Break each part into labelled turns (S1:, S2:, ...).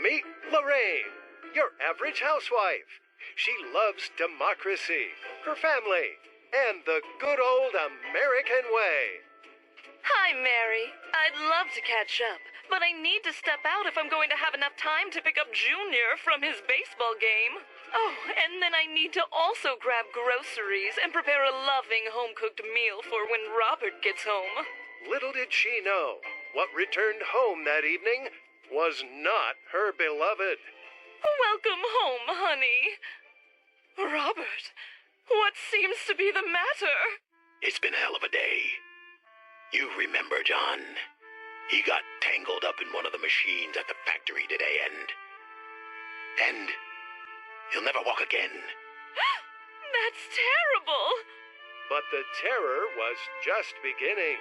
S1: Meet Lorraine, your average housewife. She loves democracy, her family, and the good old American way.
S2: Hi, Mary. I'd love to catch up, but I need to step out if I'm going to have enough time to pick up Junior from his baseball game. Oh, and then I need to also grab groceries and prepare a loving home-cooked meal for when Robert gets home.
S1: Little did she know, what returned home that evening was not her beloved.
S2: Welcome home, honey. Robert, what seems to be the matter?
S3: It's been a hell of a day. You remember, John. He got tangled up in one of the machines at the factory today, and he'll never walk again.
S2: That's terrible.
S1: But the terror was just beginning.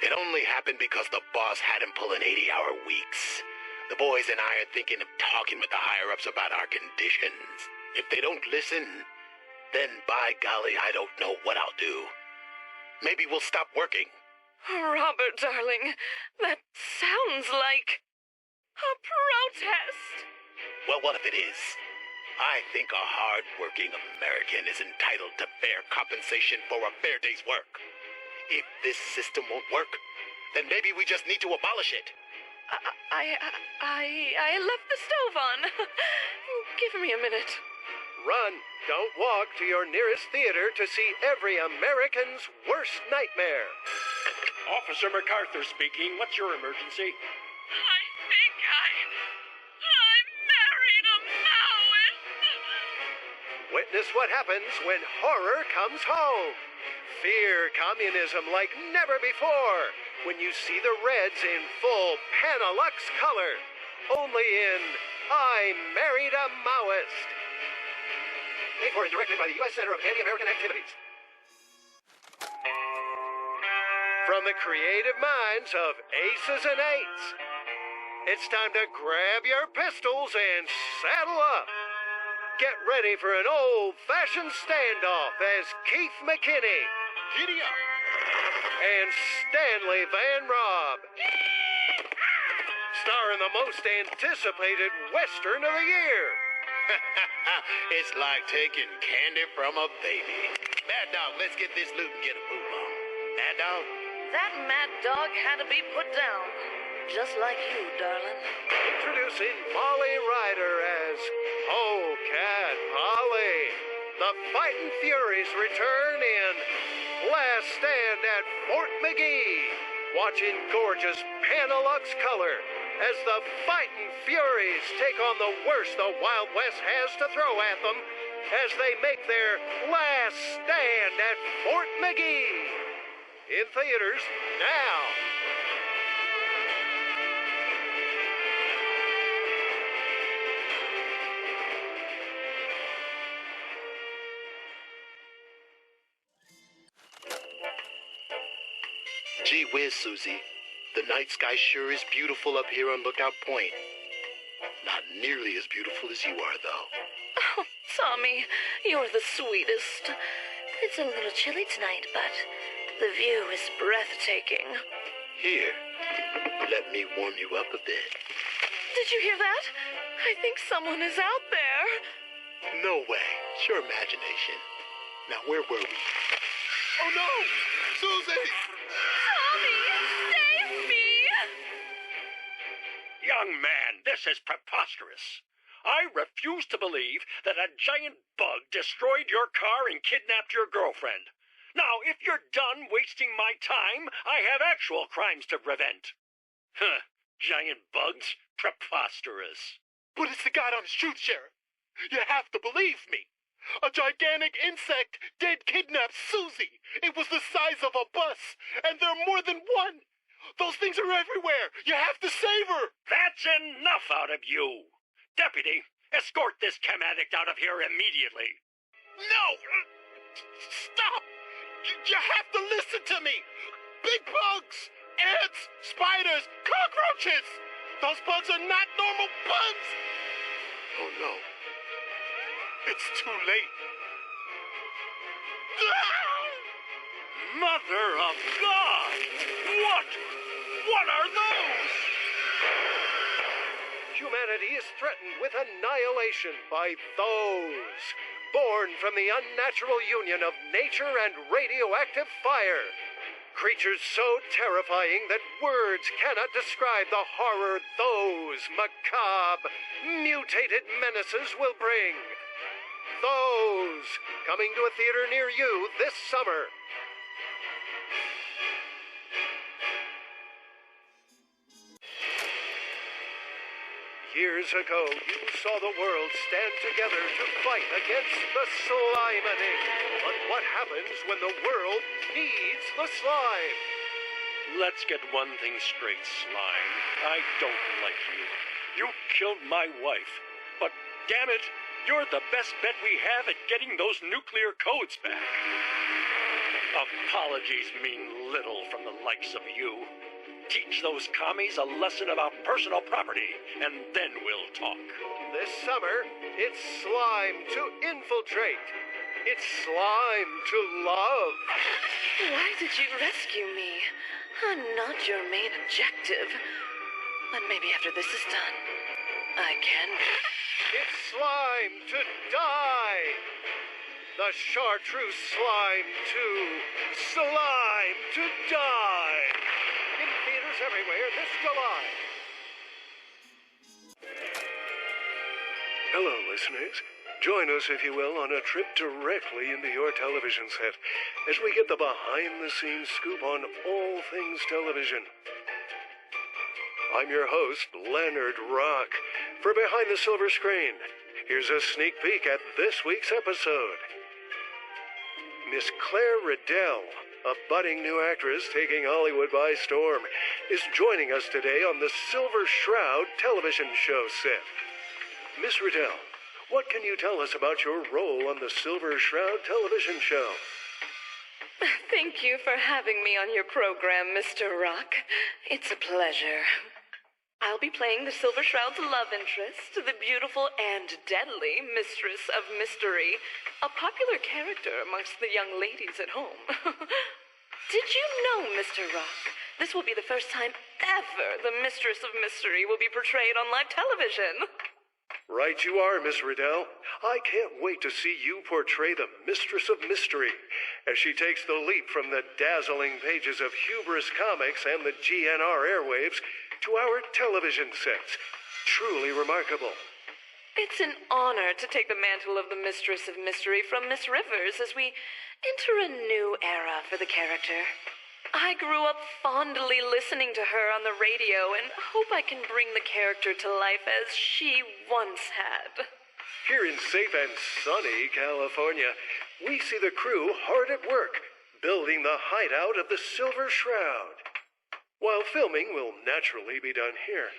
S3: It only happened because the boss had him pulling 80-hour weeks. The boys and I are thinking of talking with the higher-ups about our conditions. If they don't listen, then by golly, I don't know what I'll do. Maybe we'll stop working.
S2: Robert, darling, that sounds like a protest.
S3: Well, what if it is? I think a hard-working American is entitled to fair compensation for a fair day's work. If this system won't work, then maybe we just need to abolish it.
S2: I left the stove on. Give me a minute.
S1: Run, don't walk to your nearest theater to see every American's worst nightmare.
S4: Officer MacArthur speaking. What's your emergency?
S2: I think I married a Maoist.
S1: Witness what happens when horror comes home. Fear communism like never before when you see the Reds in full Panalux color. Only in I Married a Maoist. Paid for and directed by the U.S. Center of Anti-American Activities. From the creative minds of Aces and Eights, it's time to grab your pistols and saddle up. Get ready for an old-fashioned standoff as Keith McKinney,
S3: Giddy up!
S1: and Stanley Van Robb star in the most anticipated Western of the year.
S3: It's like taking candy from a baby. Mad Dog, let's get this loot and get a move on. Mad Dog?
S2: That mad dog had to be put down, just like you, darling.
S1: Introducing Molly Ryder as Cat Polly. The Fightin' Furies return in Last Stand at Fort McGee. Watching gorgeous Panalux color as the Fightin' Furies take on the worst the Wild West has to throw at them as they make their last stand at Fort McGee. In theaters now.
S3: Gee whiz, Susie. The night sky sure is beautiful up here on Lookout Point. Not nearly as beautiful as you are, though.
S2: Oh, Tommy, you're the sweetest. It's a little chilly tonight, but the view is breathtaking.
S3: Here, let me warm you up a bit.
S2: Did you hear that? I think someone is out there.
S3: No way. It's your imagination. Now, where were we? Oh, no! Susie!
S2: Tommy, save me!
S4: Young man, this is preposterous. I refuse to believe that a giant bug destroyed your car and kidnapped your girlfriend. Now, if you're done wasting my time, I have actual crimes to prevent. Huh, giant bugs? Preposterous.
S3: But it's the guy on the street, Sheriff. You have to believe me. A gigantic insect did kidnap Susie. It was the size of a bus, and there are more than one. Those things are everywhere. You have to save her.
S4: That's enough out of you. Deputy, escort this chem addict out of here immediately.
S3: No! Stop! You have to listen to me. Big bugs, ants, spiders, cockroaches. Those bugs are not normal bugs. Oh, no. It's too late.
S4: Mother of God! What are those?
S1: humanity is threatened with annihilation by those born from the unnatural union of nature and radioactive fire. Creatures so terrifying that words cannot describe the horror those macabre, mutated menaces will bring. Those, coming to a theater near you this summer. Years ago, you saw the world stand together to fight against the Slimening. But what happens when the world needs the slime?
S4: Let's get one thing straight, Slime. I don't like you. You killed my wife. But damn it, you're the best bet we have at getting those nuclear codes back. Apologies mean little from the likes of you. Teach those commies a lesson about personal property, and then we'll talk.
S1: This summer, it's slime to infiltrate. It's slime to love.
S2: Why did you rescue me? I'm not your main objective. But maybe after this is done, I can.
S1: It's slime to die. The chartreuse slime to slime to die. In theaters everywhere this July. Hello, listeners. Join us, if you will, on a trip directly into your television set as we get the behind-the-scenes scoop on all things television. I'm your host, Leonard Rock. For Behind the Silver Screen, here's a sneak peek at this week's episode. Miss Claire Riddell, a budding new actress taking Hollywood by storm, is joining us today on the Silver Shroud television show set. Miss Riddell, what can you tell us about your role on the Silver Shroud television show?
S2: Thank you for having me on your program, Mr. Rock. It's a pleasure. I'll be playing the Silver Shroud's love interest, the beautiful and deadly Mistress of Mystery, a popular character amongst the young ladies at home. Did you know, Mr. Rock, this will be the first time ever the Mistress of Mystery will be portrayed on live television?
S1: Right you are, Miss Riddell. I can't wait to see you portray the Mistress of Mystery as she takes the leap from the dazzling pages of Hubris Comics and the GNR airwaves to our television sets. Truly remarkable.
S2: It's an honor to take the mantle of the Mistress of Mystery from Miss Rivers as we enter a new era for the character. I grew up fondly listening to her on the radio and hope I can bring the character to life as she once had.
S1: Here in safe and sunny California, we see the crew hard at work, building the hideout of the Silver Shroud. While filming will naturally be done here,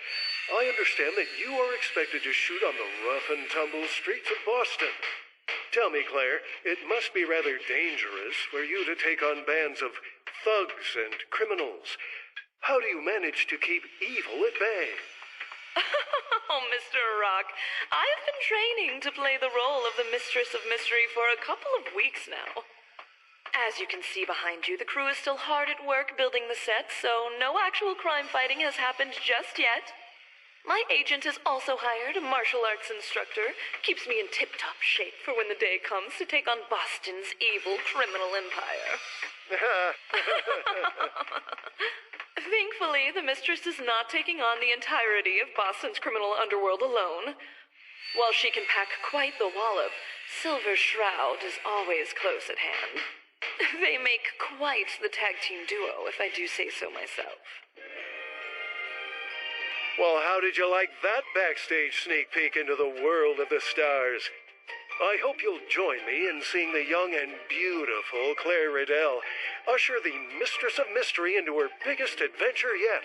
S1: I understand that you are expected to shoot on the rough and tumble streets of Boston. Tell me, Claire, it must be rather dangerous for you to take on bands of thugs and criminals. How do you manage to keep evil at bay?
S2: Oh, Mr. Rock, I've been training to play the role of the Mistress of Mystery for a couple of weeks now. As you can see behind you, the crew is still hard at work building the set, so no actual crime fighting has happened just yet. My agent has also hired a martial arts instructor, keeps me in tip-top shape for when the day comes to take on Boston's evil criminal empire. Thankfully, the Mistress is not taking on the entirety of Boston's criminal underworld alone. While she can pack quite the wallop, Silver Shroud is always close at hand. They make quite the tag team duo, if I do say so myself.
S1: Well, how did you like that backstage sneak peek into the world of the stars? I hope you'll join me in seeing the young and beautiful Claire Riddell usher the Mistress of Mystery into her biggest adventure yet.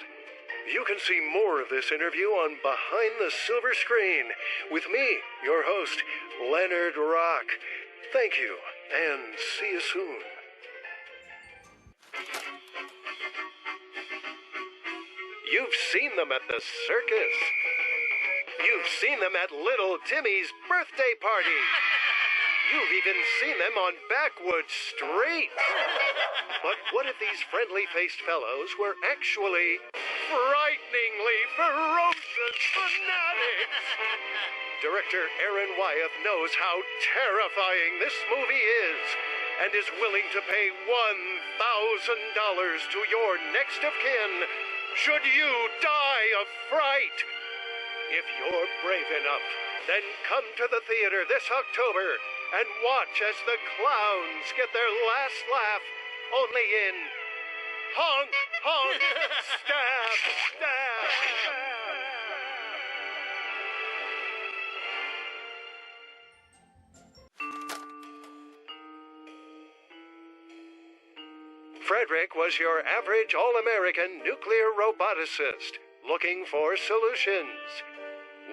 S1: You can see more of this interview on Behind the Silver Screen with me, your host, Leonard Rock. Thank you, and see you soon. You've seen them at the circus. You've seen them at Little Timmy's birthday party. You've even seen them on backwoods streets. But what if these friendly-faced fellows were actually frighteningly ferocious fanatics! Director Aaron Wyeth knows how terrifying this movie is and is willing to pay $1,000 to your next of kin should you die of fright. If you're brave enough, then come to the theater this October and watch as the clowns get their last laugh only in honk, honk, stab, stab, stab. Frederick was your average all-American nuclear roboticist looking for solutions.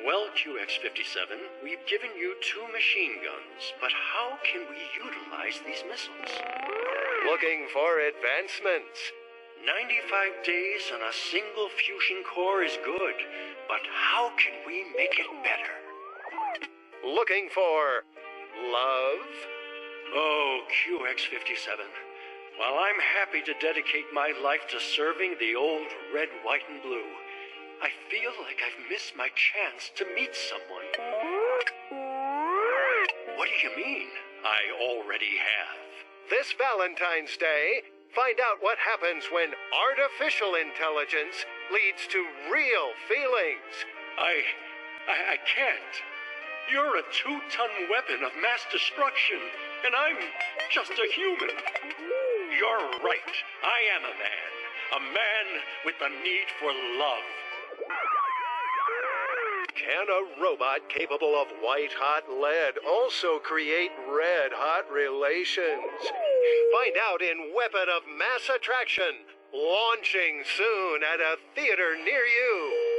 S4: Well, QX-57, we've given you 2 machine guns, but how can we utilize these missiles?
S1: Looking for advancements.
S4: 95 days on a single fusion core is good, but how can we make it better?
S1: Looking for love.
S4: Oh, QX-57. While I'm happy to dedicate my life to serving the old red, white, and blue, I feel like I've missed my chance to meet someone. What do you mean, I already have?
S1: This Valentine's Day, find out what happens when artificial intelligence leads to real feelings.
S4: I can't. You're a 2-ton weapon of mass destruction, and I'm just a human. You're right. I am a man with the need for love.
S1: Can a robot capable of white-hot lead also create red-hot relations? Find out in Weapon of Mass Attraction, launching soon at a theater near you.